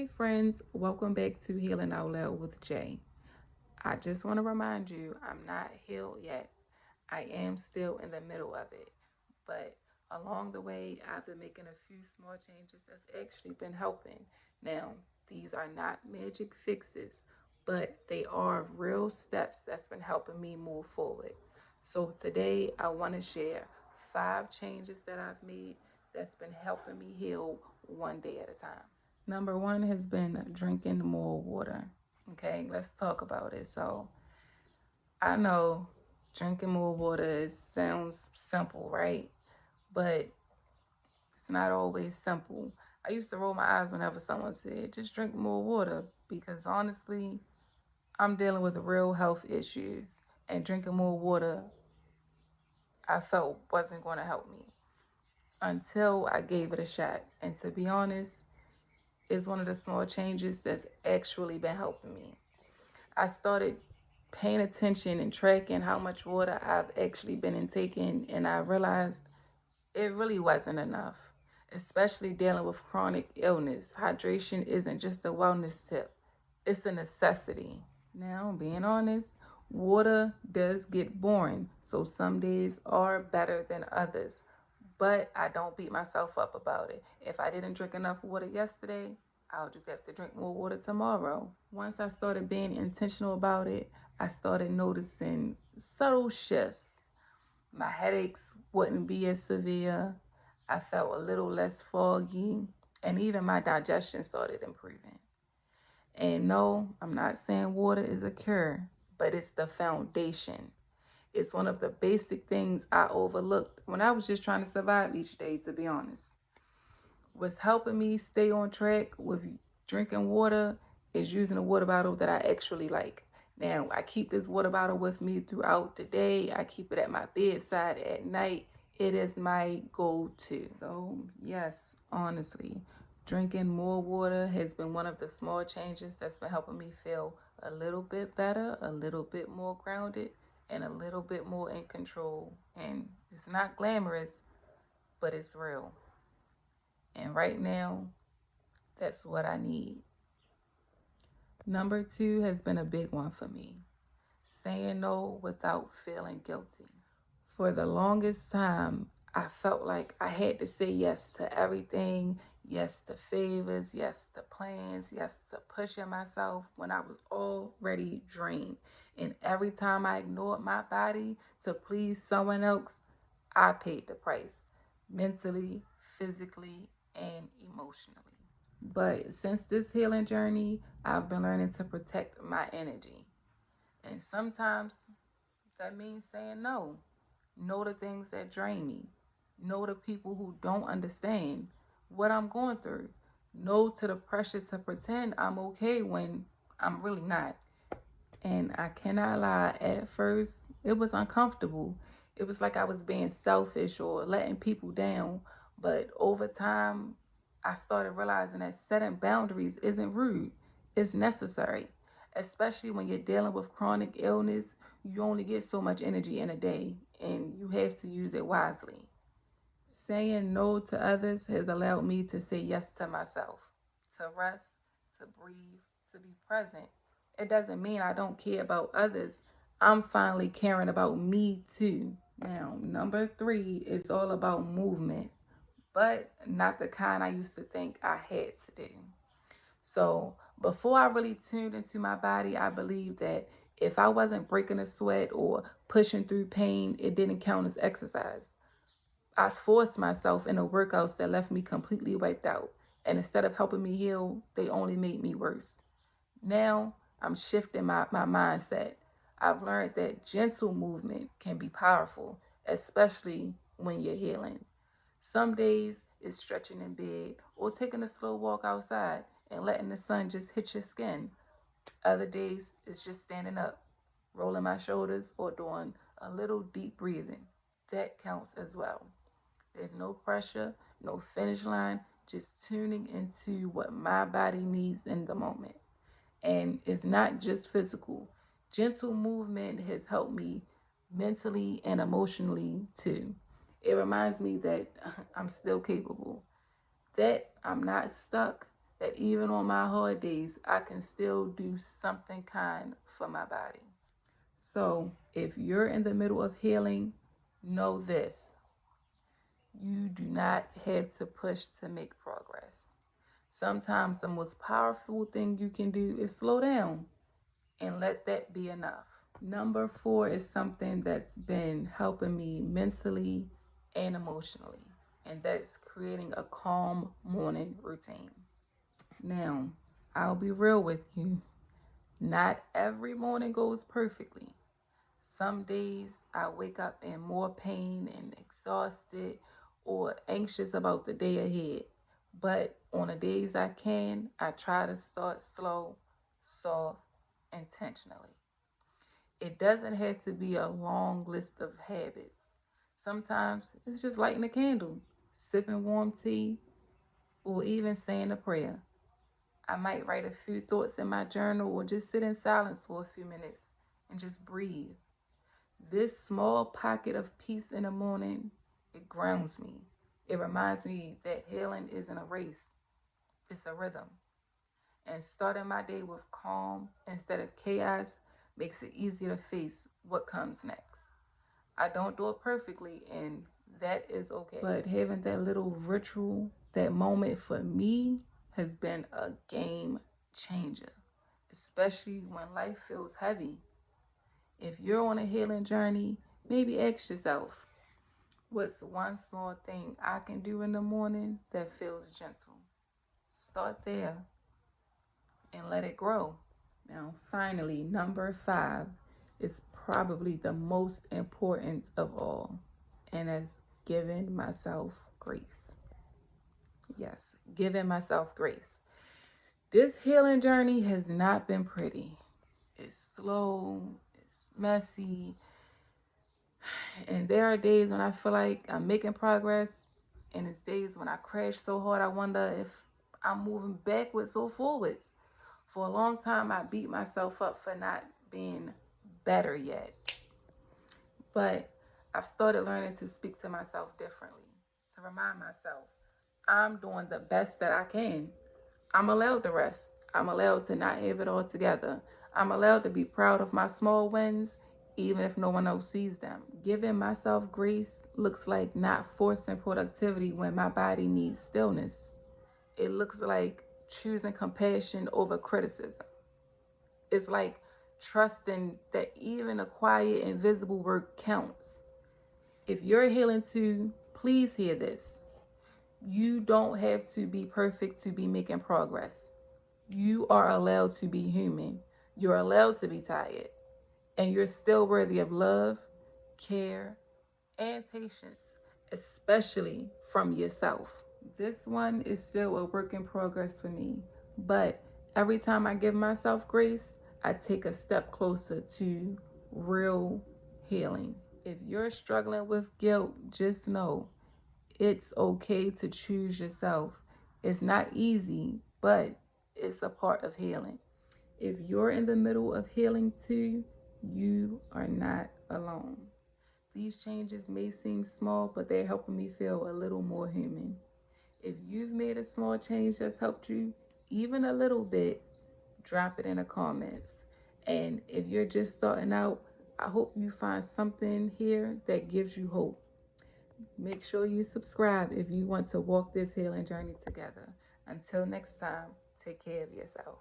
Hey friends, welcome back to Healing Out Loud with Jay. I just want to remind you I'm not healed yet. I am still in the middle of it. But along the way, I've been making a few small changes that's actually been helping. Now, these are not magic fixes, but they are real steps that's been helping me move forward. So today, I want to share 5 changes that I've made that's been helping me heal one day at a time. Number one has been drinking more water. Okay, let's talk about it. So I know drinking more water sounds simple, right? But it's not always simple. I used to roll my eyes whenever someone said, just drink more water, because honestly, I'm dealing with real health issues, and drinking more water I felt wasn't going to help me until I gave it a shot. And to be honest, it's one of the small changes that's actually been helping me. I started paying attention and tracking how much water I've actually been intaking, and I realized it really wasn't enough, especially dealing with chronic illness. Hydration isn't just a wellness tip, it's a necessity. Now, being honest, water does get boring, so some days are better than others. But I don't beat myself up about it. If I didn't drink enough water yesterday, I'll just have to drink more water tomorrow. Once I started being intentional about it, I started noticing subtle shifts. My headaches wouldn't be as severe. I felt a little less foggy, and even my digestion started improving. And no, I'm not saying water is a cure, but it's the foundation. It's one of the basic things I overlooked when I was just trying to survive each day, to be honest. What's helping me stay on track with drinking water is using a water bottle that I actually like. Now, I keep this water bottle with me throughout the day. I keep it at my bedside at night. It is my go to. So, yes, honestly, drinking more water has been one of the small changes that's been helping me feel a little bit better, a little bit more grounded, and a little bit more in control. And it's not glamorous, but it's real. And right now, that's what I need. Number two has been a big one for me, saying no without feeling guilty. For the longest time, I felt like I had to say yes to everything, yes to favors, yes to plans, yes to pushing myself when I was already drained. And every time I ignored my body to please someone else, I paid the price mentally, physically, and emotionally. But since this healing journey, I've been learning to protect my energy. And sometimes that means saying no. No to things that drain me. No to people who don't understand what I'm going through. No to the pressure to pretend I'm okay when I'm really not. And I cannot lie, at first, it was uncomfortable. It was like I was being selfish or letting people down. But over time, I started realizing that setting boundaries isn't rude, it's necessary. Especially when you're dealing with chronic illness, you only get so much energy in a day, and you have to use it wisely. Saying no to others has allowed me to say yes to myself, to rest, to breathe, to be present. It doesn't mean I don't care about others. I'm finally caring about me too. Now, number three is all about movement, but not the kind I used to think I had to do. So, before I really tuned into my body, I believed that if I wasn't breaking a sweat or pushing through pain, it didn't count as exercise. I forced myself into workouts that left me completely wiped out. And instead of helping me heal, they only made me worse. Now I'm shifting my mindset. I've learned that gentle movement can be powerful, especially when you're healing. Some days it's stretching in bed or taking a slow walk outside and letting the sun just hit your skin. Other days it's just standing up, rolling my shoulders, or doing a little deep breathing. That counts as well. There's no pressure, no finish line, just tuning into what my body needs in the moment. And it's not just physical. Gentle movement has helped me mentally and emotionally too. It reminds me that I'm still capable, that I'm not stuck, that even on my hard days, I can still do something kind for my body. So if you're in the middle of healing, know this: you do not have to push to make progress. Sometimes the most powerful thing you can do is slow down and let that be enough. Number 4 is something that's been helping me mentally and emotionally, and that's creating a calm morning routine. Now, I'll be real with you. Not every morning goes perfectly. Some days I wake up in more pain and exhausted or anxious about the day ahead. But on the days I can, I try to start slow, soft, intentionally. It doesn't have to be a long list of habits. Sometimes it's just lighting a candle, sipping warm tea, or even saying a prayer. I might write a few thoughts in my journal or just sit in silence for a few minutes and just breathe. This small pocket of peace in the morning, it grounds me. It reminds me that healing isn't a race, it's a rhythm. And starting my day with calm instead of chaos makes it easier to face what comes next. I don't do it perfectly, and that is okay. But having that little ritual, that moment for me, has been a game changer, especially when life feels heavy. If you're on a healing journey, maybe ask yourself, what's one small thing I can do in the morning that feels gentle? Start there and let it grow. Now, finally, number 5 is probably the most important of all, and that's giving myself grace. Yes, giving myself grace. This healing journey has not been pretty. It's slow, it's messy, and there are days when I feel like I'm making progress, and it's days when I crash so hard I wonder if I'm moving backwards or forwards. For a long time, I beat myself up for not being better yet. But I've started learning to speak to myself differently, to remind myself I'm doing the best that I can. I'm allowed to rest. I'm allowed to not have it all together. I'm allowed to be proud of my small wins, even if no one else sees them. Giving myself grace looks like not forcing productivity when my body needs stillness. It looks like choosing compassion over criticism. It's like trusting that even a quiet, invisible work counts. If you're healing too, please hear this. You don't have to be perfect to be making progress. You are allowed to be human. You're allowed to be tired. And you're still worthy of love, care, and patience, especially from yourself. This one is still a work in progress for me. But every time I give myself grace, I take a step closer to real healing. If you're struggling with guilt, just know it's okay to choose yourself. It's not easy, but it's a part of healing. If you're in the middle of healing too, you are not alone. These changes may seem small, but they're helping me feel a little more human. If you've made a small change that's helped you, even a little bit, drop it in the comments. And if you're just starting out, I hope you find something here that gives you hope. Make sure you subscribe if you want to walk this healing journey together. Until next time, take care of yourself.